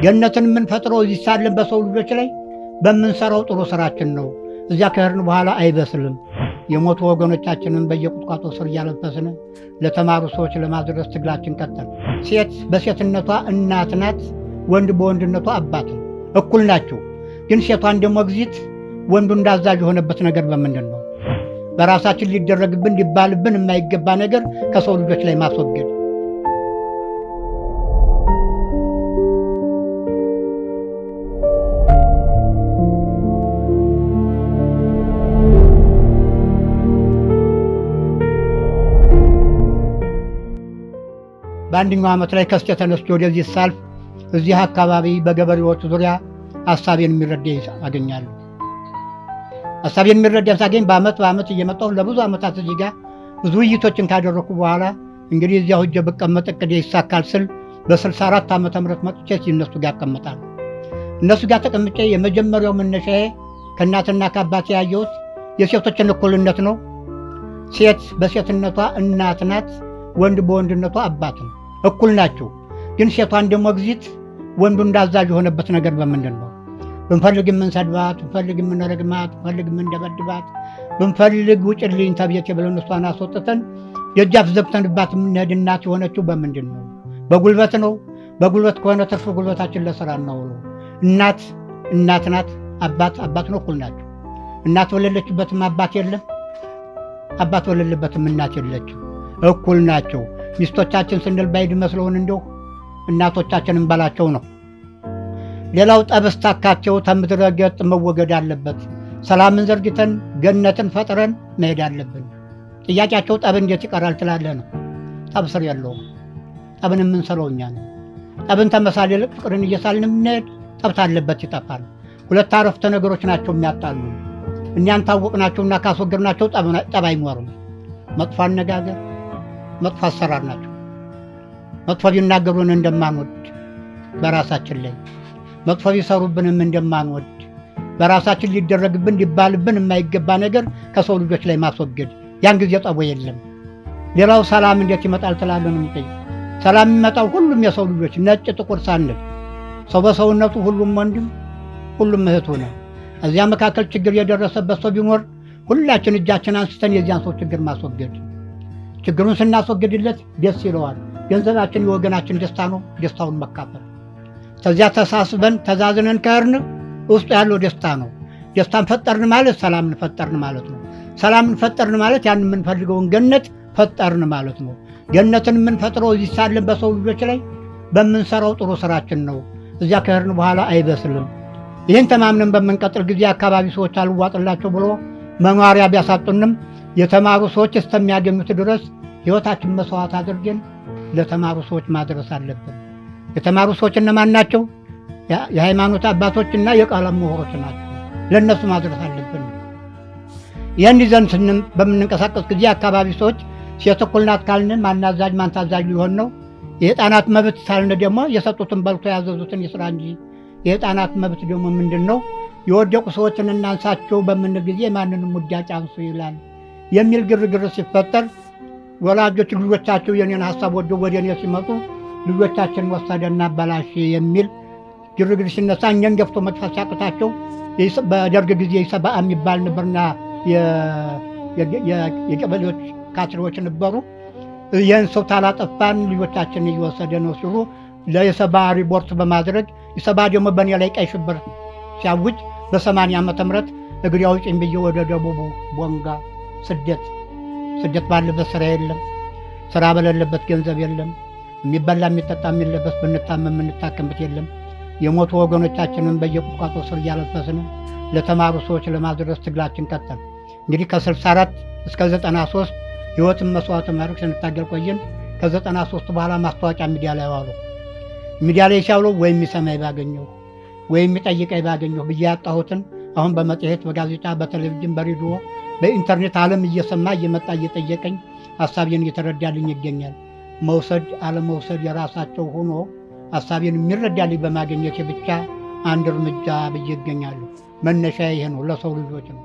ገነትን የምንፈጥረው እዚህ ሳለን በሰው ልጆች ላይ በምንሰራው ጥሩ ስራችን ነው። እዚያ ከሄድን በኋላ አይበስልም። የሞቱ ወገኖቻችንን በየቁጥቋጦ ስር እያለበስን ለተማሩ ሰዎች ለማድረስ ትግላችን ቀጠል። ሴት በሴትነቷ እናት ናት፣ ወንድ በወንድነቷ አባት ነው። እኩል ናቸው። ግን ሴቷን ደግሞ ግዚት ወንዱ እንዳዛዥ የሆነበት ነገር በምንድን ነው? በራሳችን ሊደረግብን ሊባልብን የማይገባ ነገር ከሰው ልጆች ላይ ማስወገድ። በአንደኛው ዓመት ላይ ከስቴ ተነስቼ ወደዚህ ሳልፍ እዚህ አካባቢ በገበሬዎች ዙሪያ ሀሳቤን የሚረዳ አገኛለሁ። ሀሳቤን የሚረዳ ሳገኝ በአመት እየመጣሁ ለብዙ ዓመታት እዚህ ጋር ብዙ ውይይቶችን ካደረኩ በኋላ እንግዲህ እዚያ ሆጄ ብቀመጥ እቅዴ ይሳካል ስል በ64 ዓመተ ምህረት መጥቼ እነሱ ጋር እቀመጣለሁ። እነሱ ጋር ተቀምጬ የመጀመሪያው መነሻዬ ከእናትና ከአባቴ ያየሁት የሴቶችን እኩልነት ነው። ሴት በሴትነቷ እናት ናት፣ ወንድ በወንድነቷ አባት ነው። እኩል ናቸው። ግን ሴቷን ደግሞ ግዚት ወንዱ እንዳዛዥ የሆነበት ነገር በምንድን ነው? ብንፈልግ የምንሰድባት፣ ብንፈልግ የምንረግማት፣ ብንፈልግ የምንደበድባት፣ ብንፈልግ ውጭልኝ ተብዬ ብለን እሷን አስወጥተን የእጃፍ ዘግተንባት የምንሄድ እናት የሆነችው በምንድን ነው? በጉልበት ነው። በጉልበት ከሆነ ትርፍ ጉልበታችን ለስራ እናውለው። እናት እናት ናት፣ አባት ነው። እኩል ናቸው። እናት በሌለችበትም አባት የለም፣ አባት በሌለበትም እናት የለችም። እኩል ናቸው። ሚስቶቻችን ስንል ባይድ መስለውን እንደው እናቶቻችን እንበላቸው ነው። ሌላው ጠብስታካቸው ከምድረ ገጽ መወገድ አለበት። ሰላምን ዘርግተን ገነትን ፈጥረን መሄድ አለብን። ጥያቄያቸው ጠብ እንዴት ይቀራል ትላለህ ነው። ጠብ ስር የለውም። ጠብን የምንሰለው እኛ ነው። ጠብን ተመሳሌ ልቅ ፍቅርን እየሳልን የምንሄድ ጠብት አለበት ይጠፋል። ሁለት አረፍተ ነገሮች ናቸው የሚያጣሉ። እኛን ታወቅናቸውና ካስወገድናቸው ጠብ አይኖርም። መጥፎ አነጋገር፣ መጥፎ አሰራር ናቸው። መጥፎ ቢናገሩን እንደማንወድ በራሳችን ላይ መጥፎ ቢሰሩብንም እንደማንወድ በራሳችን ሊደረግብን ሊባልብን የማይገባ ነገር ከሰው ልጆች ላይ ማስወገድ። ያን ጊዜ ጠቦ የለም። ሌላው ሰላም እንዴት ይመጣል ትላለህ ነው የምጠይቅ። ሰላም የሚመጣው ሁሉም የሰው ልጆች ነጭ ጥቁር ሳንል ሰው በሰውነቱ ሁሉም ወንድም ሁሉም እህት ሆነ። እዚያ መካከል ችግር የደረሰበት ሰው ቢኖር ሁላችን እጃችን አንስተን የዚያን ሰው ችግር ማስወገድ። ችግሩን ስናስወግድለት ደስ ይለዋል። ገንዘባችን የወገናችን ደስታ ነው። ደስታውን መካፈል። ከዚያ ተሳስበን ተዛዝነን ከርነ ውስጡ ያለው ደስታ ነው። ደስታን ፈጠርን ማለት ሰላምን ፈጠርን ማለት ነው። ሰላምን ፈጠርን ማለት ያን የምንፈልገውን ገነት ፈጠርን ማለት ነው። ገነትን የምንፈጥረው እዚህ ሳለን በሰው ልጆች ላይ በምንሰራው ጥሩ ስራችን ነው። እዚያ ከሄድን በኋላ አይበስልም። ይህን ተማምነን በምንቀጥል ጊዜ አካባቢ ሰዎች አልዋጥላቸው ብሎ መኖሪያ ቢያሳጡንም የተማሩ ሰዎች እስከሚያገኙት ድረስ ሕይወታችን መስዋዕት አድርገን ለተማሩ ሰዎች ማድረስ አለብን። የተማሩ ሰዎች እነማን ናቸው? የሃይማኖት አባቶችና የቀለም ምሁሮች ናቸው። ለእነሱ ማድረስ አለብን። ይህን ይዘን በምንንቀሳቀስ ጊዜ አካባቢ ሰዎች ሴት እኩል ናት ካልን ማናዛዥ ማንታዛዥ ሊሆን ነው። የሕፃናት መብት ሳልን ደግሞ የሰጡትን በልቶ ያዘዙትን ይስራ እንጂ የሕፃናት መብት ደግሞ ምንድን ነው? የወደቁ ሰዎችን እናንሳቸው በምን ጊዜ ማንንም ውዳቂ አንሱ ይላል የሚል ግርግር ሲፈጠር ወላጆች ልጆቻቸው የኔን ሐሳብ ወደው ወደ እኔ ሲመጡ ልጆቻችን ወሰደና በላሽ የሚል ግርግር ሲነሳ እኛን ገፍቶ መጥፋት ሲያቅታቸው በደርግ ጊዜ ይሰባ የሚባል ነበርና የቀበሌዎች ካድሬዎች ነበሩ። ይህን ሰው ታላጠፋን ልጆቻችን እየወሰደ ነው ሲሉ ለየሰባ ሪፖርት በማድረግ የሰባ ደግሞ በእኔ ላይ ቀይ ሽብር ሲያውጅ በ80 ዓመተ ምህረት እግሬ አውጪኝ ብዬ ወደ ደቡቡ ቦንጋ ስደት ባለበት ስራ የለም፣ ስራ በሌለበት ገንዘብ የለም፣ የሚበላ የሚጠጣ የሚለበስ ብንታመም የምንታከምበት የለም። የሞቱ ወገኖቻችንን በየቁጥቋጦ ስር እያለበስን ለተማሩ ሰዎች ለማድረስ ትግላችን ቀጠል። እንግዲህ ከ64 እስከ 93 ህይወትን መስዋዕት ማድረግ ስንታገል ቆየን። ከ93 በኋላ ማስታወቂያ ሚዲያ ላይ ዋሉ። ሚዲያ ላይ ሲያውሉ ወይም የሚሰማኝ ባገኘው ወይም የሚጠይቀኝ ባገኘው ብዬ ያጣሁትን አሁን በመጽሔት በጋዜጣ በቴሌቪዥን በሬዲዮ በኢንተርኔት ዓለም እየሰማ እየመጣ እየጠየቀኝ ሀሳቤን እየተረዳልኝ ይገኛል። መውሰድ አለመውሰድ የራሳቸው ሆኖ ሀሳቤን የሚረዳልኝ በማግኘት ብቻ አንድ እርምጃ ብዬ ይገኛሉ። መነሻ ይሄ ነው፣ ለሰው ልጆች ነው።